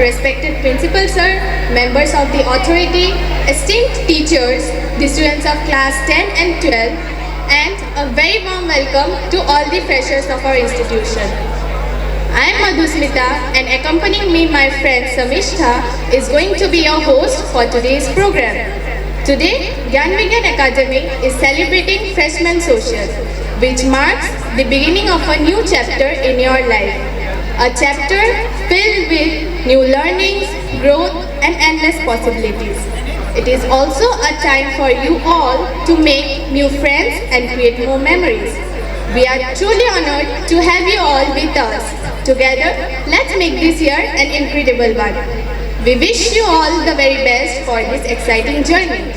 Respected Principal Sir, members of the authority, esteemed teachers, the students of class 10 and 12, and a very warm welcome to all the freshers of our institution. I am Madhusmita, and accompanying me my friend Samishta is going to be your host for today's program. Today, Gyan Vigyan Academy is celebrating Freshman Social, which marks the beginning of a new chapter in your life. A chapter filled with new learnings, growth, and endless possibilities. It is also a time for you all to make new friends and create more memories. We are truly honored to have you all with us. Together, let's make this year an incredible one. We wish you all the very best for this exciting journey.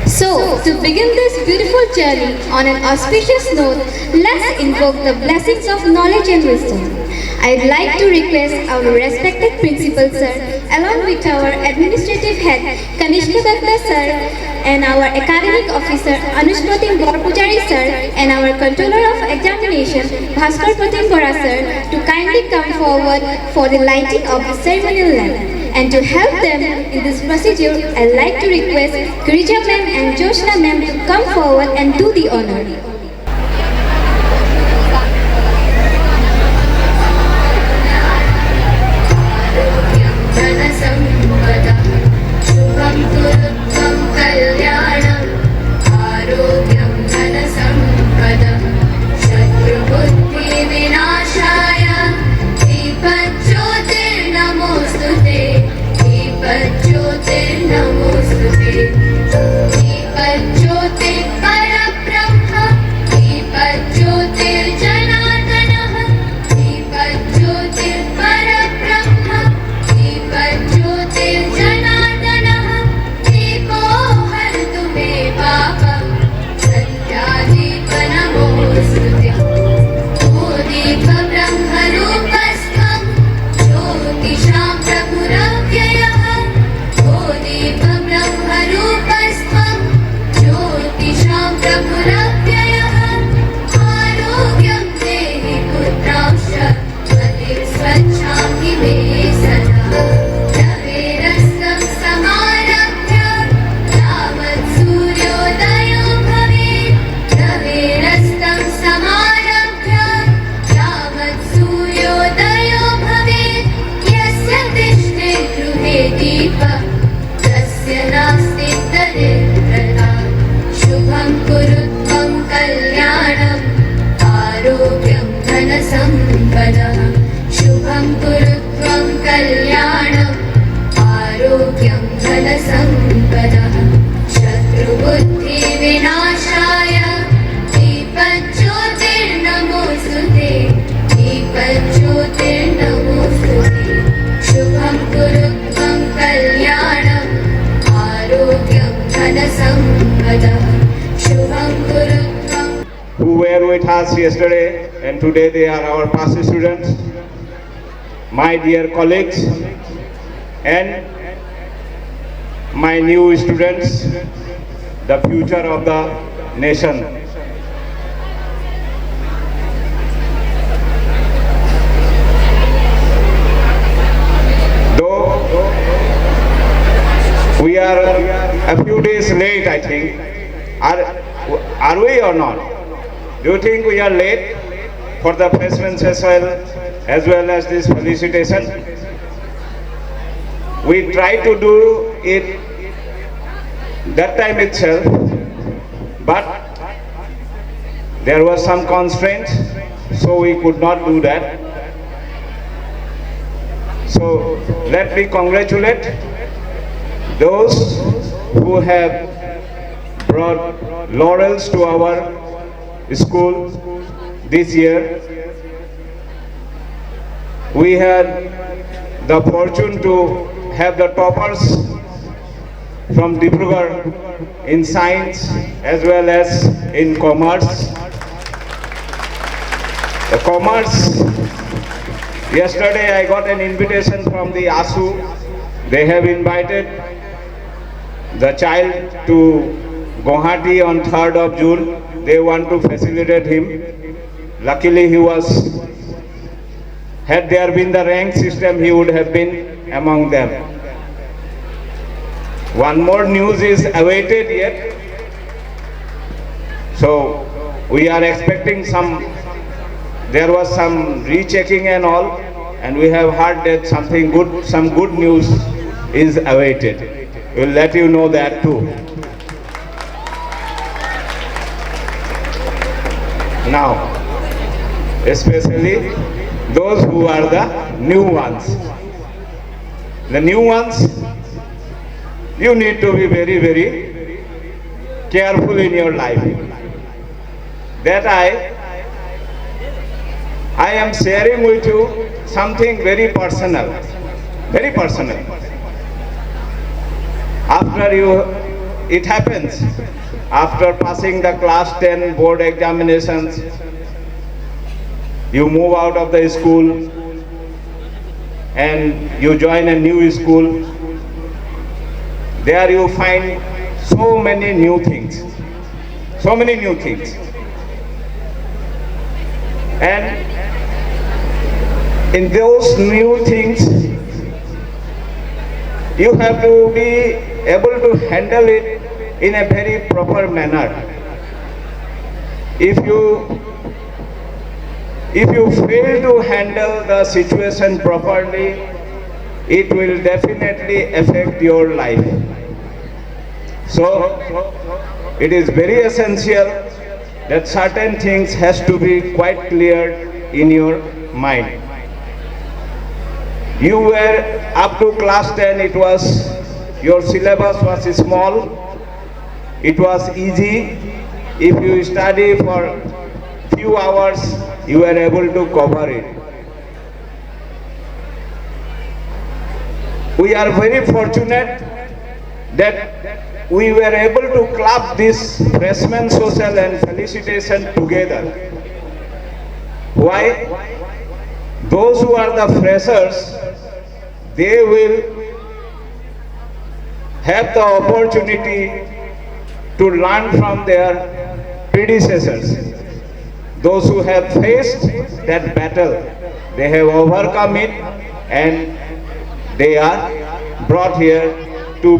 So, to begin this beautiful journey on an auspicious note, let's invoke the blessings of knowledge and wisdom. I'd like to request our respected Principal Sir, along with our Administrative Head, Kanishka Datta Sir, and our Academic Officer, Anushpati Borpujari Sir, and our Controller of Examination, Bhaskar Pratim Bora Sir, to kindly come forward for the lighting of the ceremonial lamp. And to help them in this procedure, I'd like to request Girija Ma'am and Joshna Ma'am to come forward and do the honor. Who were with us yesterday and today they are our past students, my dear colleagues and my new students, the future of the nation. Though we are a few days late, I think, are we or not? Do you think we are late for the freshman session as well as this felicitation? We tried to do it that time itself, but there was some constraints, so we could not do that. So let me congratulate those who have brought laurels to our school this year. We had the fortune to have the toppers from Dibrugarh in science as well as in commerce. The commerce, yesterday I got an invitation from the ASU. They have invited the child to Guwahati on 3rd of June. They want to facilitate him. Luckily he was Had there been the rank system, he would have been among them. One more news is awaited yet. So we are expecting there was some rechecking and all, and we have heard that some good news is awaited. We'll let you know that too. Now, especially those who are the new ones. The new ones, you need to be very, very careful in your life. That I am sharing with you something very personal, very personal. It happens after passing the class 10 board examinations, you move out of the school and you join a new school. There you find so many new things, so many new things. And in those new things, you have to be able to handle it in a very proper manner. If you fail to handle the situation properly, it will definitely affect your life. So it is very essential that certain things has to be quite clear in your mind. You were up to class 10, your syllabus was small, it was easy. If you study for few hours, you were able to cover it. We are very fortunate that we were able to club this freshman social and felicitation together. Why? Those who are the freshers, they will have the opportunity to learn from their predecessors. Those who have faced that battle, they have overcome it and they are brought here to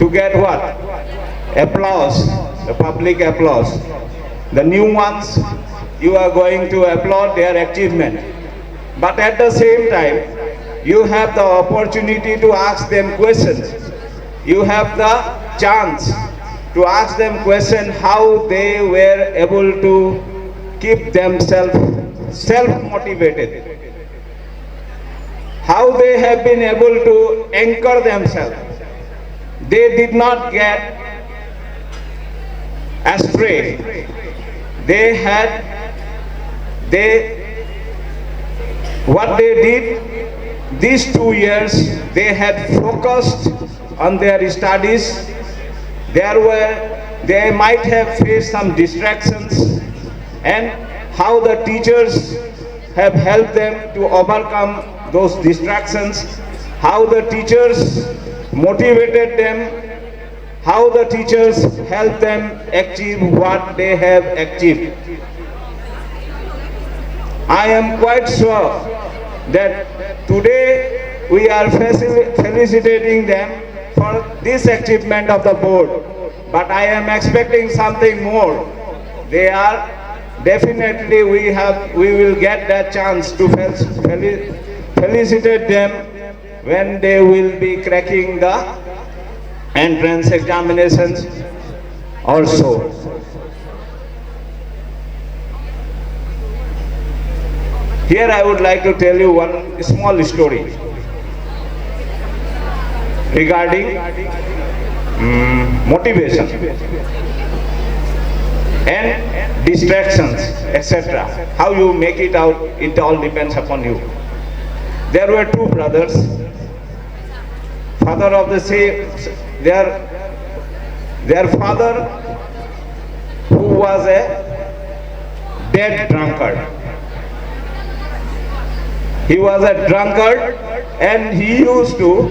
get what? Applause, the public applause. The new ones, you are going to applaud their achievement. But at the same time, you have the opportunity to ask them questions. You have the chance to ask them questions how they were able to keep themselves self-motivated. How they have been able to anchor themselves. They did not get astray. What they did, these 2 years, they had focused on their studies. They might have faced some distractions, and how the teachers have helped them to overcome those distractions, how the teachers motivated them, how the teachers helped them achieve what they have achieved. I am quite sure that today we are felicitating them for this achievement of the board, but I am expecting something more. They are definitely, we will get that chance to felicitate them when they will be cracking the entrance examinations also. Here I would like to tell you one small story regarding motivation and distractions, etc. How you make it out, it all depends upon you. There were two brothers, father of the same, their father, who was a dead drunkard. He was a drunkard, and he used to,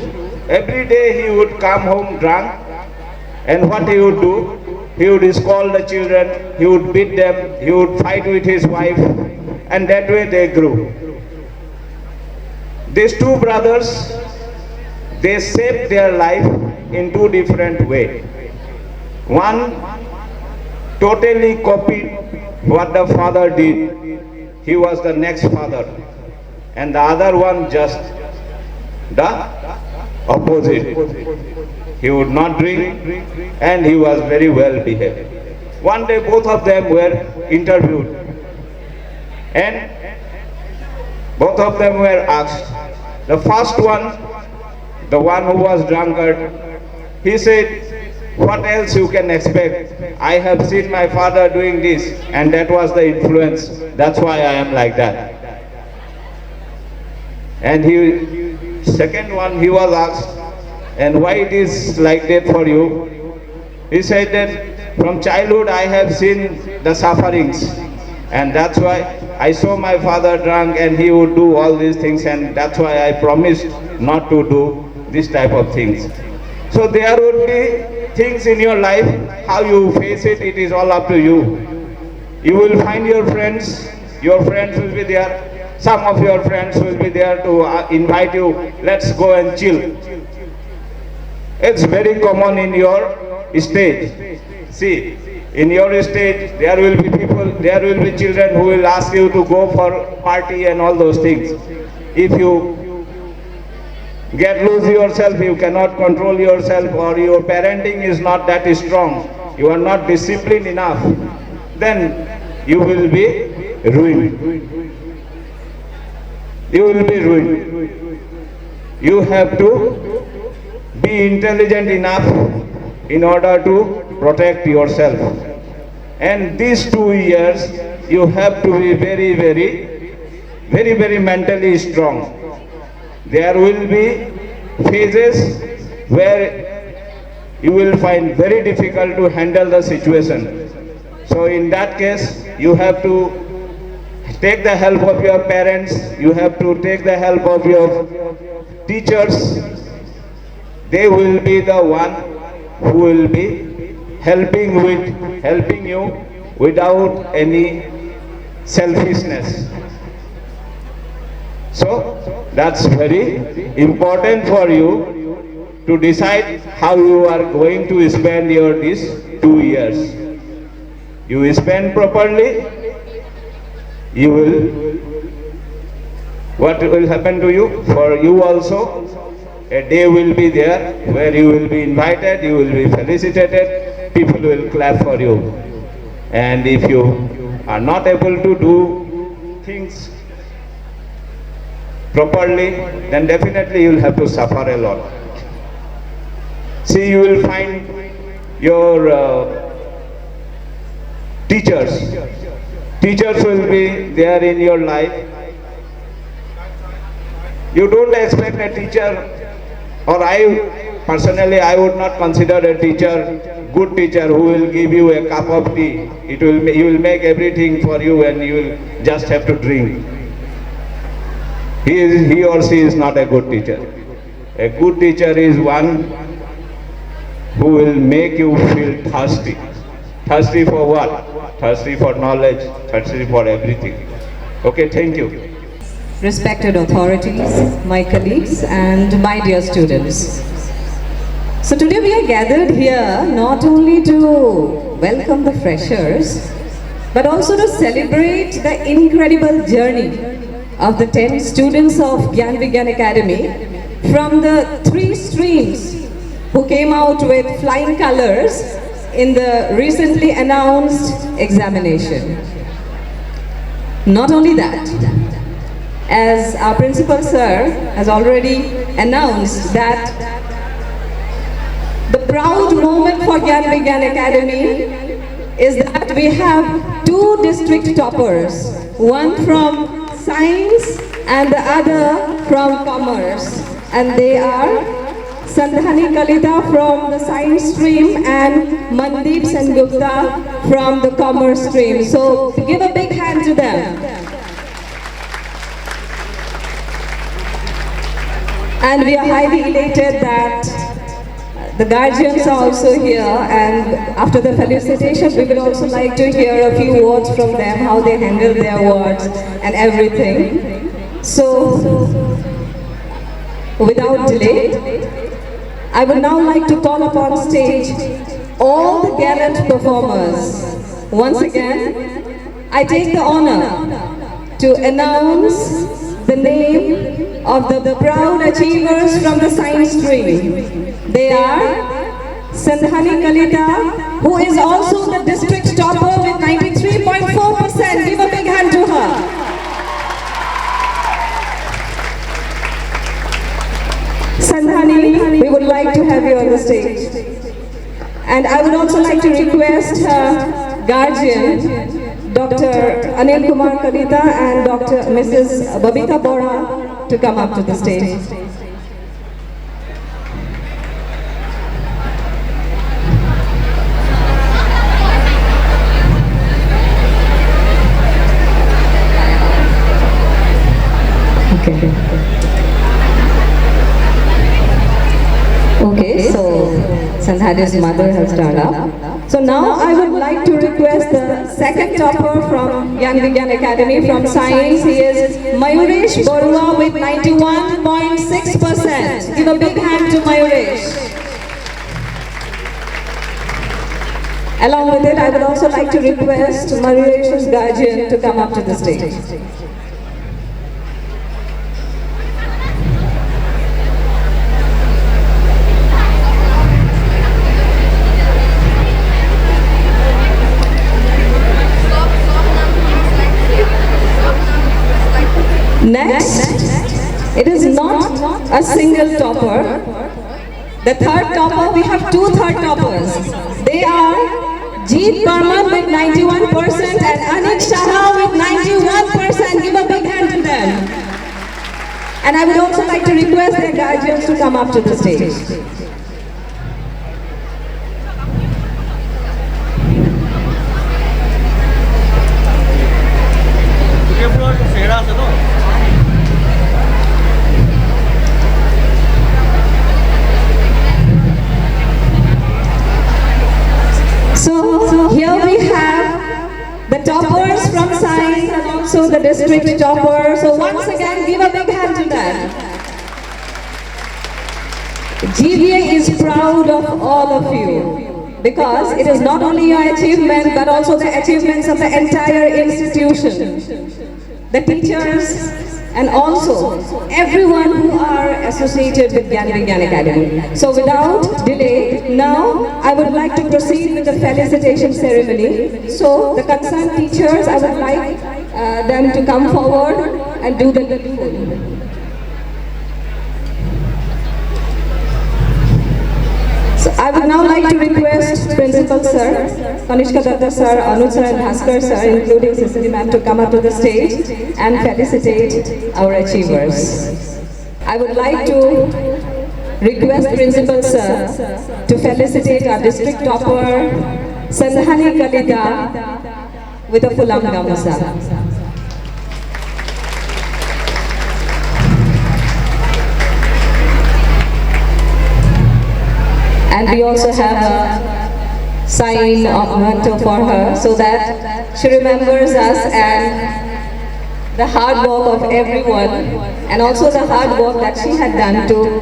every day he would come home drunk, and what he would do, he would scold the children, he would beat them, he would fight with his wife, and that way they grew. These two brothers, they shaped their life in two different ways. One totally copied what the father did. He was the next father. And the other one just the opposite. He would not drink and he was very well behaved. One day both of them were interviewed and both of them were asked. The first one, the one who was drunkard, he said, what else you can expect? I have seen my father doing this and that was the influence. That's why I am like that. And second one, he was asked, and why it is like that for you? He said that from childhood I have seen the sufferings and that's why I saw my father drunk and he would do all these things and that's why I promised not to do this type of things. So there would be things in your life, how you face it, it is all up to you. You will find your friends will be there, some of your friends will be there to invite you, let's go and chill. It's very common in your stage. See, in your stage, there will be people, there will be children who will ask you to go for party and all those things. If you get loose yourself, you cannot control yourself, or your parenting is not that strong, you are not disciplined enough, then you will be ruined. You will be ruined. You have to be intelligent enough in order to protect yourself. And these 2 years, you have to be very mentally strong. There will be phases where you will find very difficult to handle the situation. So in that case, you have to take the help of your parents, you have to take the help of your teachers. They will be the one who will be helping you without any selfishness. So that's very important for you to decide how you are going to spend these 2 years. You spend properly, what will happen to you? For you also, a day will be there where you will be invited, you will be felicitated, people will clap for you. And if you are not able to do things properly, then definitely you will have to suffer a lot. See, you will find your teachers will be there in your life. You don't expect a teacher, or personally I would not consider a teacher, good teacher who will give you a cup of tea. He will make everything for you and you will just have to drink. He or she is not a good teacher. A good teacher is one who will make you feel thirsty. Thirsty for what? Thirsty for knowledge, thirsty for everything. Okay, thank you. Respected authorities, my colleagues, and my dear students. So today we are gathered here not only to welcome the freshers, but also to celebrate the incredible journey of the 10 students of Gyan Vigyan Academy from the 3 streams who came out with flying colors in the recently announced examination. Not only that, as our principal sir has already announced that the proud moment for Gyan Vigyan Academy is that we have 2 district toppers, one from science and the other from commerce, and they are Sandhani Kalita from the science stream and Mandeep Sengupta from the commerce stream. So give a big hand to them. And we are highly elated that The guardians are also here, and after the felicitation, we would also like to hear a few words from them, how they handle their words and everything. So, without delay, I would now like to call upon stage all the gallant performers. Once again, I take the honor to announce the name of the proud achievers from the science stream. They are Sandhani Kalita, who is also the district topper with 93.4%. Give a big hand to her. Sandhani, we would like to have you on the stage. And I would also like to request her guardian, Dr. Anil Kumar Kalita and Dr. Mrs. Babita Bora to come up to the stage. Okay, so Sandhani's mother has turned up. So now I would like to request the second topper from Gyan Vigyan Academy from Science. He is Mayuresh Barua with 91.6%. Give a big hand to Mayuresh. Along with it, I would also like to request Mayuresh's guardian to come up to the stage. Next, it is not a single topper. The third topper, we have two third toppers. They are Jeet Burman with 91% and Anik Shah with 91%. Give a big hand to them. And I would also like to request their guardians to come up to the stage. So here we have the toppers from Science and also the district topper. So once again, give a big hand to them. GVA is proud of all of you because it is not only your achievement but also the achievements of the entire institution. The teachers and also everyone who are associated with Gyan Vigyan Academy. So without delay, now I would like to proceed with the felicitation ceremony. So the concerned teachers, I would like them to come forward and do the needful. So I would now like to request Principal Sir, Kanishka Datta Sir, Anuj Sir and Bhaskar Sir, including Cicely Ma'am, to come up to the stage and felicitate our achievers. I would like to request Principal Sir to felicitate our district topper, Sandhani Kalita, with a Phulam Gamusa. And we also have a sign of memento for her so that she remembers us and the hard work of everyone and also the hard work that she had done to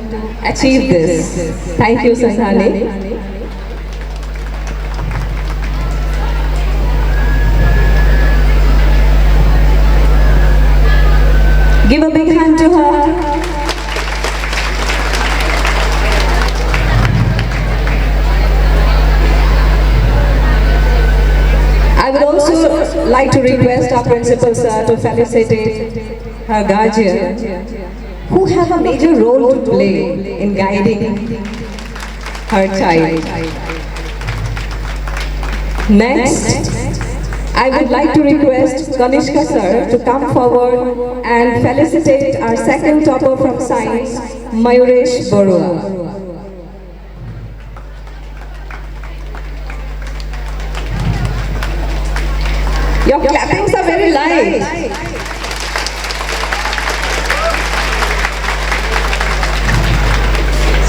achieve this. Thank you, Sandhani. Give a big hand to her. I would also like to request our principal sir to felicitate her guardian, who have a major role to play in guiding her child. Next, I would like to request Kanishka sir to come forward and felicitate our second topper from Science, Mayuresh Barua. Your clappings are very light.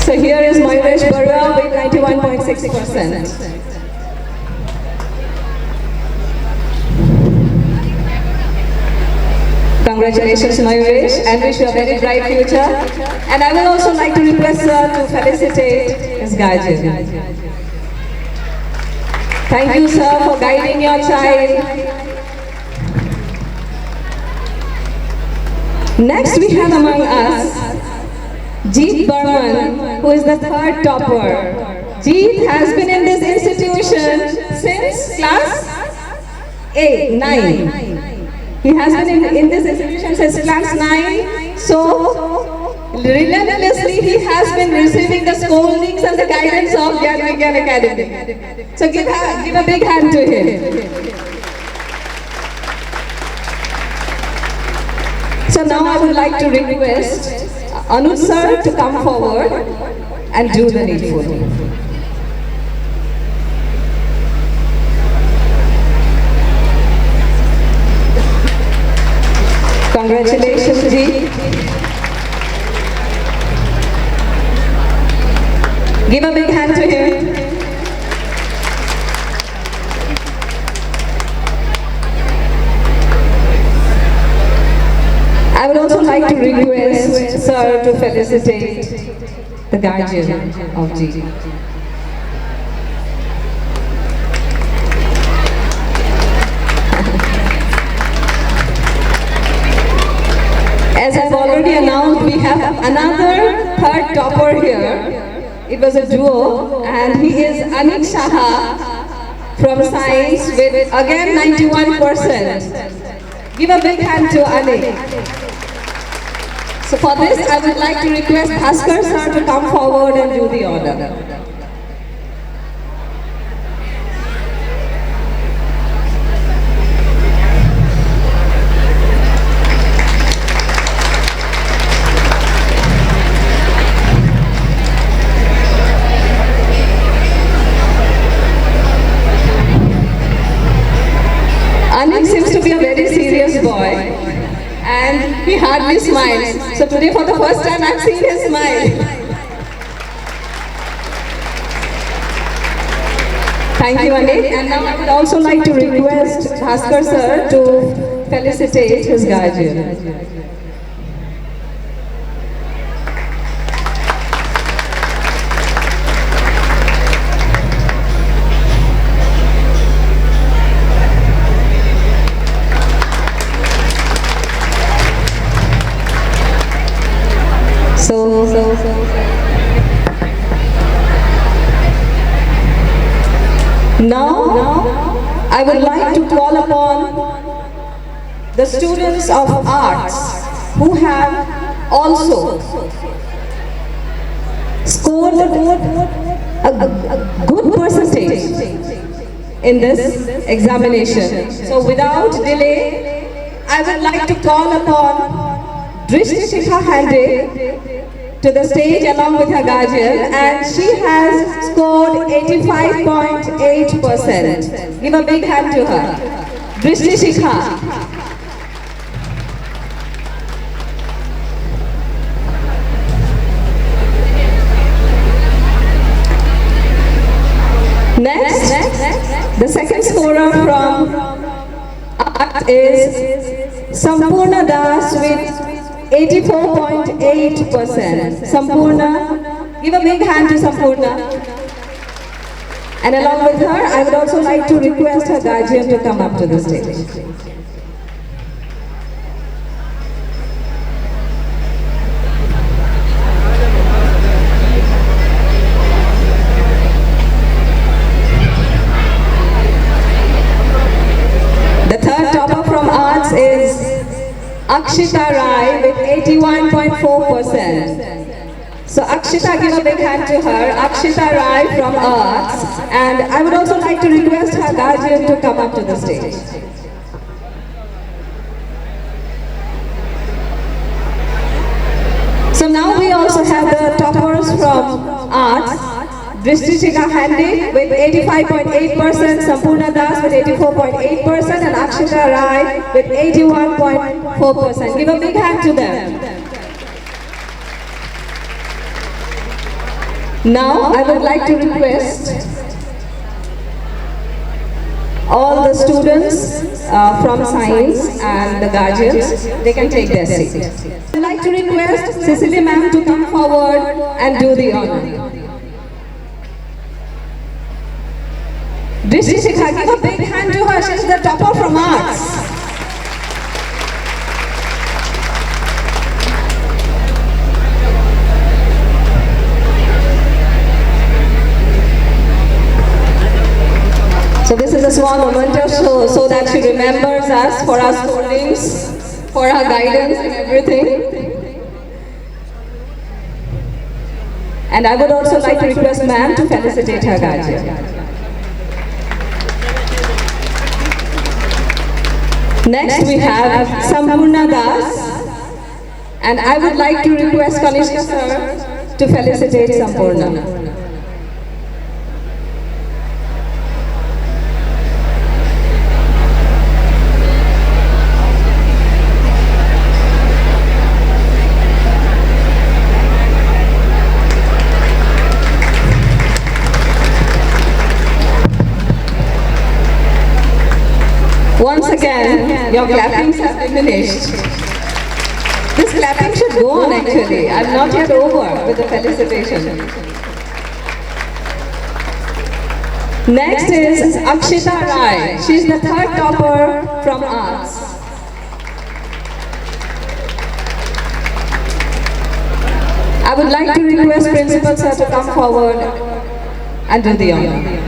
So here is Mayuresh Barua with 82.6%. Congratulations, Mayuresh, and wish you a very bright future. And I would also like to request sir to felicitate his guardian. Thank you, sir, for guiding your child. Next, we have among us Jeet Burman, who is the third topper. Jeet has been in this institution since class 9. He has been in this institution since class 9. So, relentlessly he has been receiving the scoldings and the guidance of Gyan Vigyan Academy. So give a big hand to him. So now I would like to request Anuj sir to come forward and do the needful. Congratulations, Ji. Give a big hand to him. I would also like to request sir to felicitate the guardian of G. As I've already announced, we have another third topper here. It was a duo, and he is Anik Shaha from Science with again 91%. Give a big hand to Anik. So for this, I would like to request Bhaskar sir to come forward and do the order. Anik seems to be a very serious boy and he hardly smiles. So today for the first time I've seen his smile. Thank you, Anik. And now I would also like to request Bhaskar sir to felicitate his guardian. Now, I would like to call upon the students of arts who have also scored a good percentage in this examination. So without delay, I would like to call upon Drishti Shikha Hande to the stage along with her guardian, and she has scored 85.8%. Give a big hand to her. Drishti Shikha. Next, the second scorer from art is Sampurna Das with 84.8%. Sampurna, give a big hand to Sampurna. And along with her, I would also like to request her guardian to come up to the stage. The third topper from arts is Akshita Rai with 81.4%. So Akshita, give a big hand to her. Akshita Rai from arts. And I would also like to request her guardian to come up to the stage. So now we also have the toppers from arts. Drishti Shikha Hande with 85.8%, Sampurna Das with 84.8%, and Akshita Rai with 81.4%. Give a big hand to them. Now I would like to request all the students from science and the guardians, they can take their seat. I would like to request Cecily ma'am to come forward and do the honor. Drishti Shikha, give a big hand to her, she's the topper from arts. So this is a small memento so that she remembers us for our scoldings, for our guidance and everything. And I would also like to request ma'am to felicitate her guardian. Next we have Sampurna Das, and I would like to request Kanishka sir to felicitate Sampurna. Once again, your clappings have diminished. This clapping should go on actually. I'm not yet over with the felicitation. Next is Akshita Rai. She's the third topper from arts. I would like to request Principal Sir to come forward and do the honor.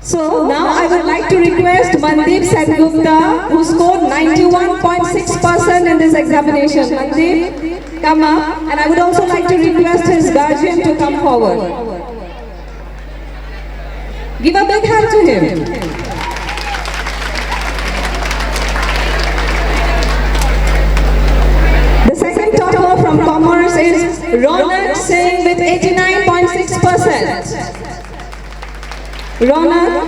So now I would like to request Mandeep Sengupta, who scored 91.6% in this examination. Mandeep, come up. And I would also like to request his guardian to come forward. Give a big hand to him. The second topper from Commerce is Ronak Singh with 89.6%. Ronak,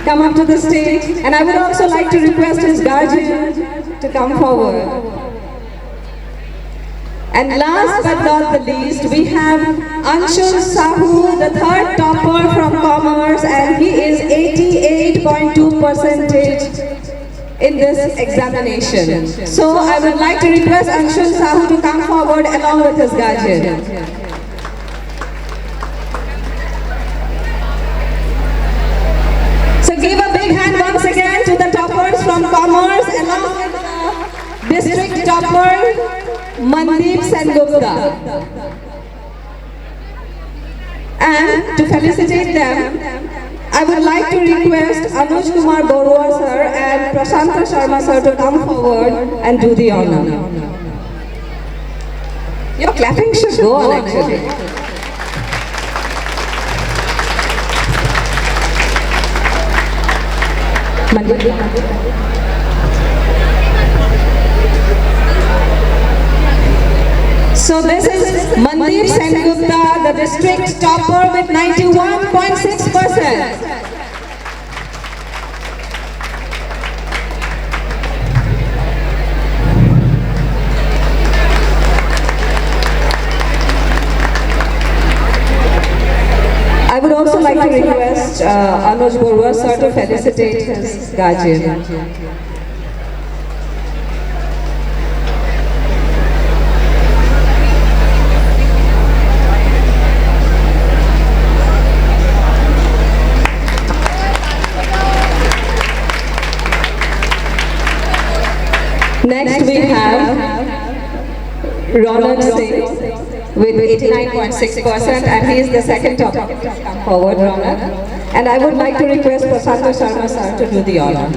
come up to the stage, and I would also like to request his guardian to come forward. And last but not the least, we have Anshul Sahu, the third topper from Commerce, and he is 88.2% in this examination. So I would like to request Anshul Sahu to come forward along with his guardian. So give a big hand once again to the toppers from Commerce along with the district topper Mandeep Sengupta. And to felicitate them, I would like to request Anuj Kumar Borua sir and Prashanta Sharma sir to come forward and do the honor. Your clapping should go on actually. So this is Mandeep Sengupta, the district topper with 91.6%. I would also like to request Anuj Borua sir to felicitate his guardian. Next we have Ronak Singh with 89.6%, and he is the second topper. Come forward, Ronak. And I would like to request Prashanta Sharma sir to do the honor.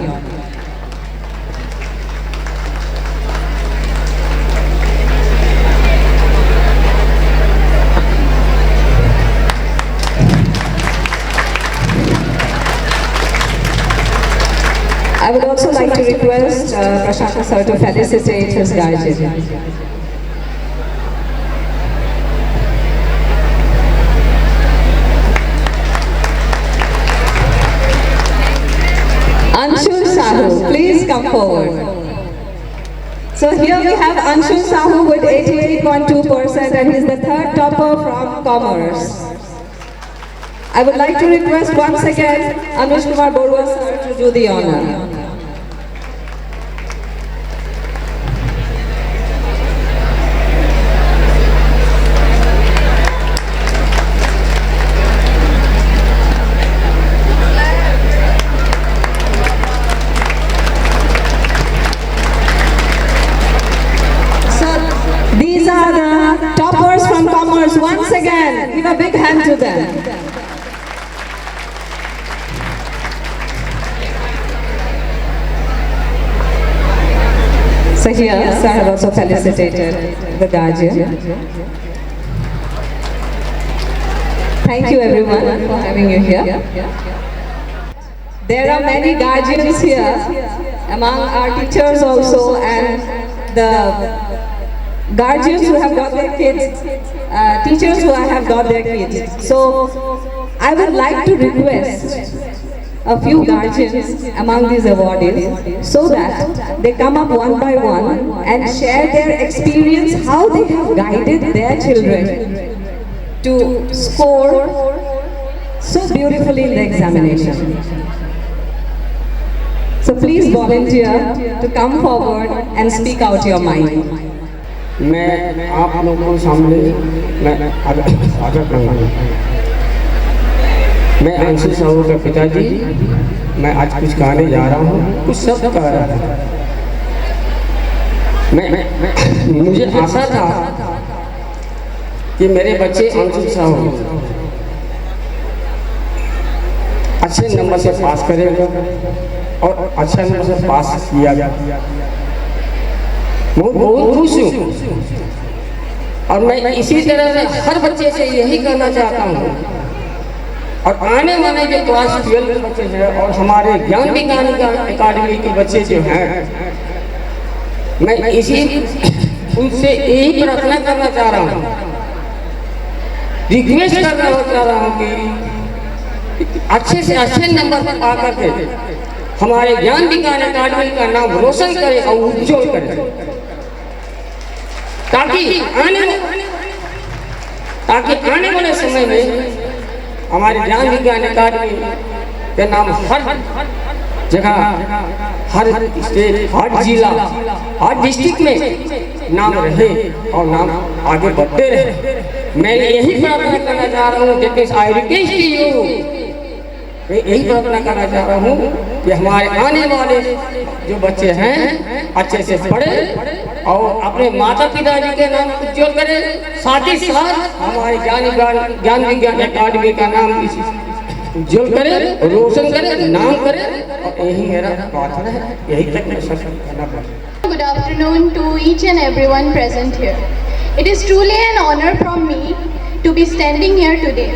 I would also like to request Prashant sir to felicitate his guardian. Anshul Sahu, please come forward. So here we have Anshul Sahu with 88.2% and he's the third topper from Commerce. I would like to request once again Anush Kumar Borwa sir to do the honor. These are the toppers from Commerce. Once again, give a big hand to them. So here, sir has also felicitated the guardian. Thank you everyone for having you here. There are many guardians here, among our teachers also, and the guardians who have got their kids, teachers who have got their kids. So I would like to request a few guardians among these awardees so that they come up one by one and share their experience, how they have guided their children to score so beautifully in the examination. So please volunteer to come forward and speak out your mind. मैं आप लोगों के सामने मैं आदर करूँगा। मैं अंशुल साहू का पिताजी, मैं आज कुछ कहने जा रहा हूँ, कुछ सब कह रहा था। मुझे आशा था कि मेरे बच्चे अंशुल साहू अच्छे नंबर से पास करेगा और अच्छा नंबर से पास किया गया। बहुत खुश हूँ और मैं इसी तरह से हर बच्चे से यही कहना चाहता हूँ और आने वाले जो क्लास 12 के बच्चे हैं और हमारे ज्ञान विज्ञान अकादमी के बच्चे जो हैं, मैं इसी उनसे यही प्रार्थना करना चाह रहा हूँ, रिक्वेस्ट करना चाह रहा हूँ कि अच्छे से अच्छे नंबर पा करके हमारे ज्ञान विज्ञान अकादमी का नाम रोशन करे और उज्ज्वल करे, ताकि आने वाले समय में हमारे ज्ञान विज्ञान अकादमी के नाम हर जगह, हर स्टेट, हर जिला, हर डिस्ट्रिक्ट में नाम रहे और नाम आगे बढ़ते रहे। मैं यही प्रार्थना करना चाह रहा हूँ, that is I request you, मैं यही प्रार्थना करना चाह रहा हूँ कि हमारे आने वाले जो बच्चे हैं अच्छे से पढ़े और अपने माता पिता जी के नाम उज्ज्वल करें, साथ ही साथ हमारे ज्ञान विज्ञान अकादमी का नाम उज्ज्वल करें, रोशन करें, नाम करें, और यही मेरा प्रार्थना है, यही तक मैं सब करना पड़ेगा। Good afternoon to each and everyone present here. It is truly an honor from me to be standing here today.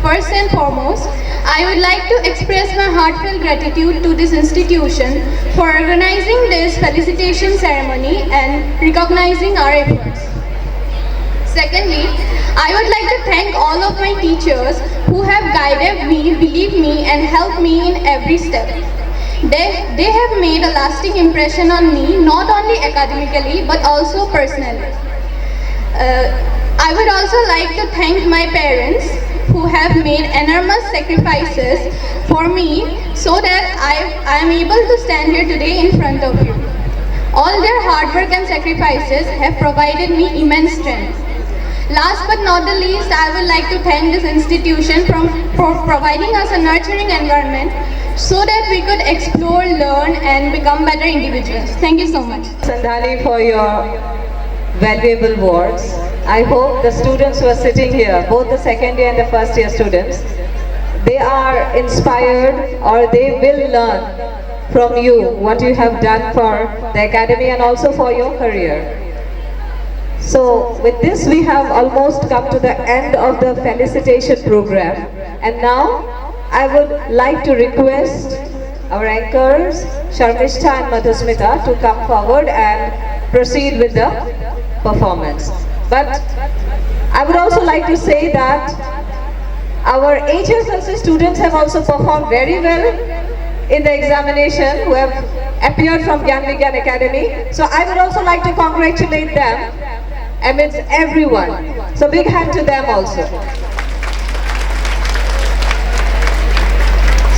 First and foremost, I would like to express my heartfelt gratitude to this institution for organizing this felicitation ceremony and recognizing our efforts. Secondly, I would like to thank all of my teachers who have guided me, believed me, and helped me in every step. They have made a lasting impression on me, not only academically but also personally. I would also like to thank my parents who have made enormous sacrifices for me so that I am able to stand here today in front of you. All their hard work and sacrifices have provided me immense strength. Last but not the least, I would like to thank this institution for providing us a nurturing environment so that we could explore, learn and become better individuals. Thank you so much. Sandhani, for your valuable words. I hope the students who are sitting here, both the second year and the first year students, they are inspired or they will learn from you what you have done for the academy and also for your career. So with this we have almost come to the end of the felicitation program, and now I would like to request our anchors Sharmishta and Madhusmita to come forward and proceed with the performance. But I would also like to say that our HSLC students have also performed very well in the examination, who have appeared from Gyan Vigyan Academy. So I would also like to congratulate them amidst everyone. So big hand to them also.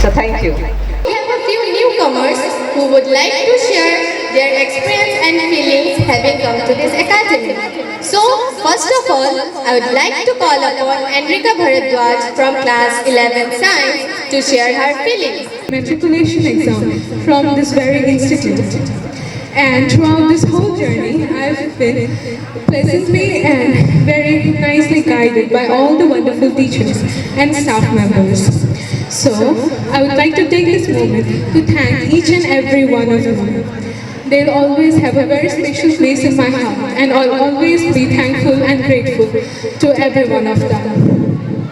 So thank you. We have a few newcomers who would like to share their experience and feelings having come to this academy. So, first of all, I would like to call upon Enrika Bharadwaj from class 11 Science to share her feelings. Matriculation exam from this very institute. And throughout this whole journey, I've been pleasantly and very nicely guided by all the wonderful teachers and staff members. So, I would like to take this moment to thank each and every one of you. They'll always have a very special place in my heart, and I'll always be thankful and grateful to every one of them.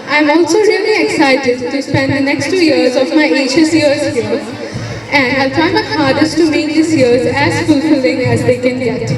I'm also really excited to spend the next 2 years of my HS years here, and I'll try my hardest to make these years as fulfilling as they can get.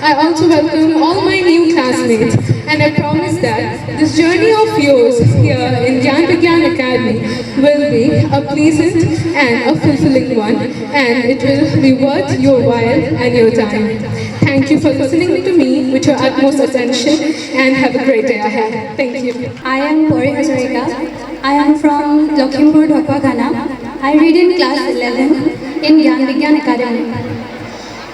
I also welcome all my new classmates, and I promise that this journey of yours here in Gyan Vigyan Academy will be a pleasant and a fulfilling one, and it will be worth your while and your time. Thank you for listening to me with your utmost attention, and have a great day ahead. Thank you. I am Pori Hazarika. I am from Lakhimpur Dhokwa Ghana. I read in class 11 in Gyan Vigyan Academy.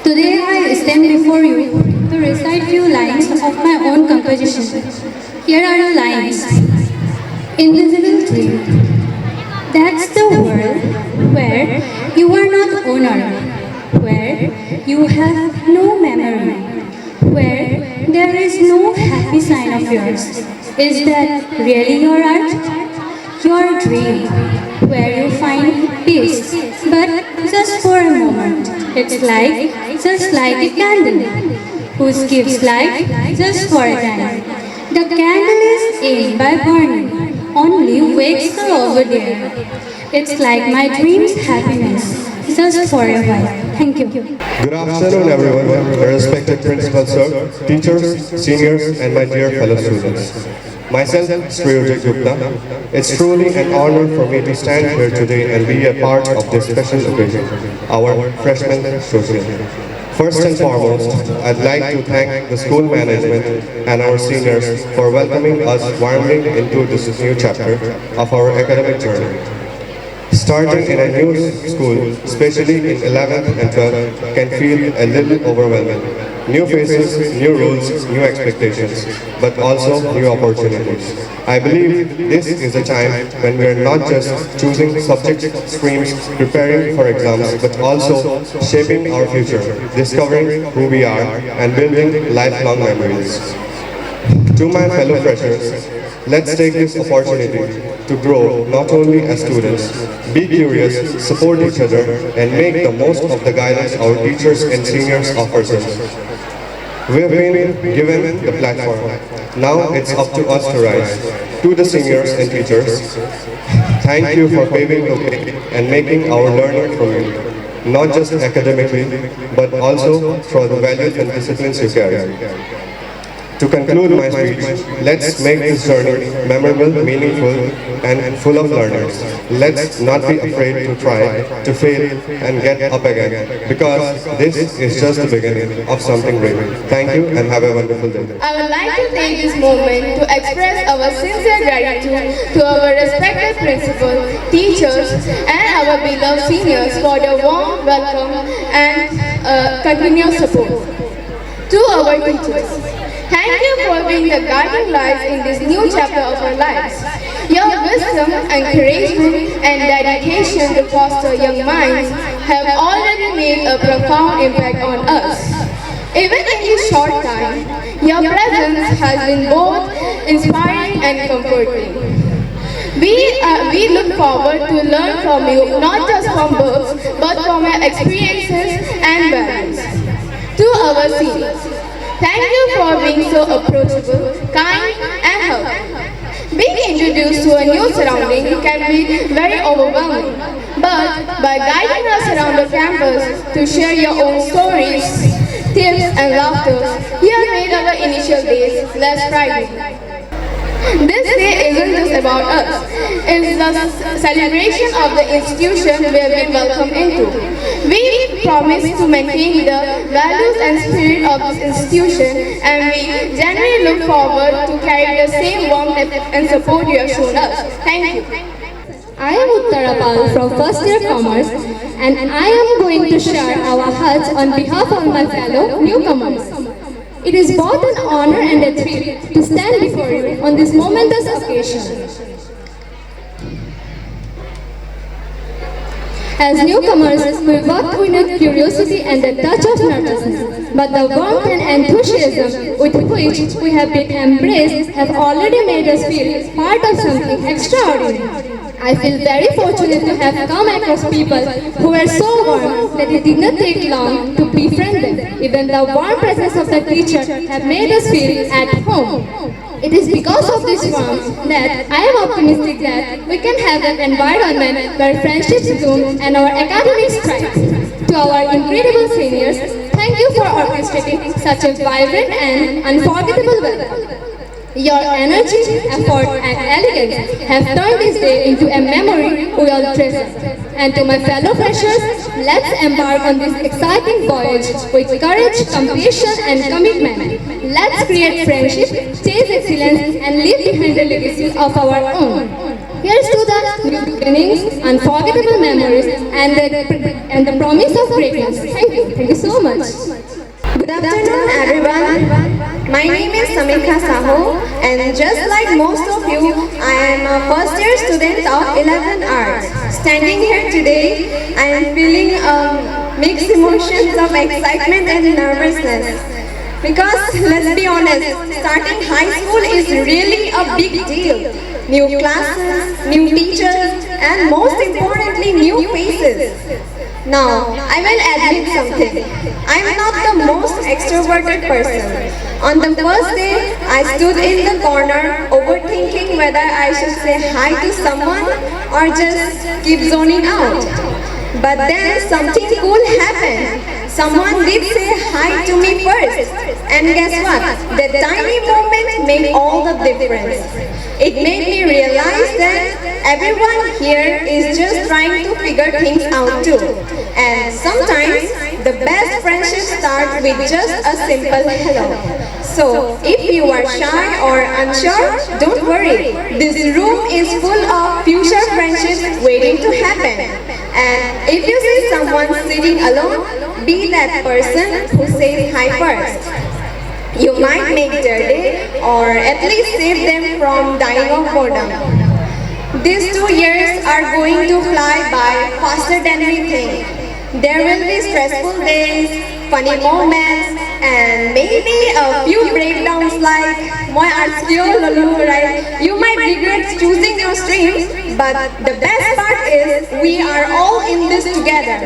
Today I stand before you to recite few lines of my own composition. Here are the lines. Invisible tree. That's the world where you are not owner, where you have no memory, where there is no happy sign of yours. Is that really your art? Your dream, where you find peace, but just for a moment. It's like just light a candle, whose gives light just for a time. The candle is aimed by burning, only wakes the over there. It's like my dream's happiness, just for a while. Thank you. Good afternoon, everyone, respected principal sir, teachers, seniors, and my dear fellow students. Myself, Sriyojit Gupta. It's truly an honor for me to stand here today and be a part of this special occasion, our freshman social. First and foremost, I'd like to thank the school management and our seniors for welcoming us warmly into this new chapter of our academic journey. Starting in a new school, especially in 11th and 12th, can feel a little overwhelming. New faces, new rules, new expectations, but also new opportunities. I believe this is a time when we are not just choosing subject streams, preparing for exams, but also shaping our future, discovering who we are, and building lifelong memories. To my fellow freshers, let's take this opportunity to grow not only as students, be curious, support each other, and make the most of the guidance our teachers and seniors offer us. We have been given the platform. Now it's up to us to rise. To the seniors and teachers, thank you for paving the way and making our learning from you, not just academically, but also through the values and disciplines you carry. To conclude my speech, let's make this journey memorable, meaningful, and full of learners. Let's not be afraid to try, to fail, and get up again, because this is just the beginning of something great. Thank you and have a wonderful day. I would like to take this moment to express our sincere gratitude to our respected principal, teachers, and our beloved seniors for their warm welcome and continuous support. To our teachers, thank you for being the guiding lights in this new chapter of our lives. Your wisdom, encouragement, and dedication to foster young minds have already made a profound impact on us. Even in this short time, your presence has been both inspiring and comforting. We look forward to learn from you, not just from books, but from your experiences and values. To our seniors, thank you for being so approachable, kind, and helpful. Being introduced to a new surrounding can be very overwhelming, but by guiding us around the campus to share your own stories, tips and laughter, you have made our initial days less frightening. This day isn't just about us, it's the celebration of the institution we have been welcomed into. We promise to maintain the values and spirit of this institution, and we genuinely look forward to carry the same warmth and support you have shown us. Thank you. I am Uttara Pal from first year commerce, and I am going to share our hearts on behalf of my fellow newcomers. It is both an honor and a thrill to stand before you on this momentous occasion. As newcomers, we walk with curiosity and a touch of nervousness, but the warmth and enthusiasm with which we have been embraced have already made us feel part of something extraordinary. I feel very fortunate to have come across people who were so warm that it did not take long to befriend them. Even the warm presence of the teacher have made us feel at home. It is because of this warmth that I am optimistic that we can have an environment where friendships bloom and our academics thrive. To our incredible seniors, thank you for orchestrating such a vibrant and unforgettable welcome. Your energy, effort and elegance have turned this day into a memory we all treasure. And to my fellow freshers, let's embark on this exciting voyage with courage, compassion and commitment. Let's create friendship, chase excellence and leave behind a legacy of our own. Here's to the new beginnings, unforgettable memories and the promise of greatness. Thank you. Thank you so much. Good afternoon everyone. My name is Samikha Saho, and just like most of you, I am a first year student of 11 Arts. Standing here today, I am feeling mixed emotions of excitement and nervousness. Because let's be honest, starting high school is really a big deal. New classes, new teachers, and most importantly, new faces. Now, I will admit something. I am not the most extroverted person. On the first day, I stood in the corner overthinking whether I should say hi to someone or just keep zoning out. But then something cool happened. Someone did say hi to me first. And guess what? That tiny moment made all the difference. It made me realize that everyone here is just trying to figure things out too. And sometimes the best friendships start with just a simple hello. So if you are shy or unsure, don't worry. This room is full of future friendships waiting to happen. And if you see someone sitting alone, be that person who says hi first. You might make their day or at least save them from dying of boredom. These 2 years are going to fly by faster than we think. There will be stressful days, funny moments, and maybe a few breakdowns like "Moi arts kyo lolu," right? You might regret choosing your streams, but the best part is we are all in this together.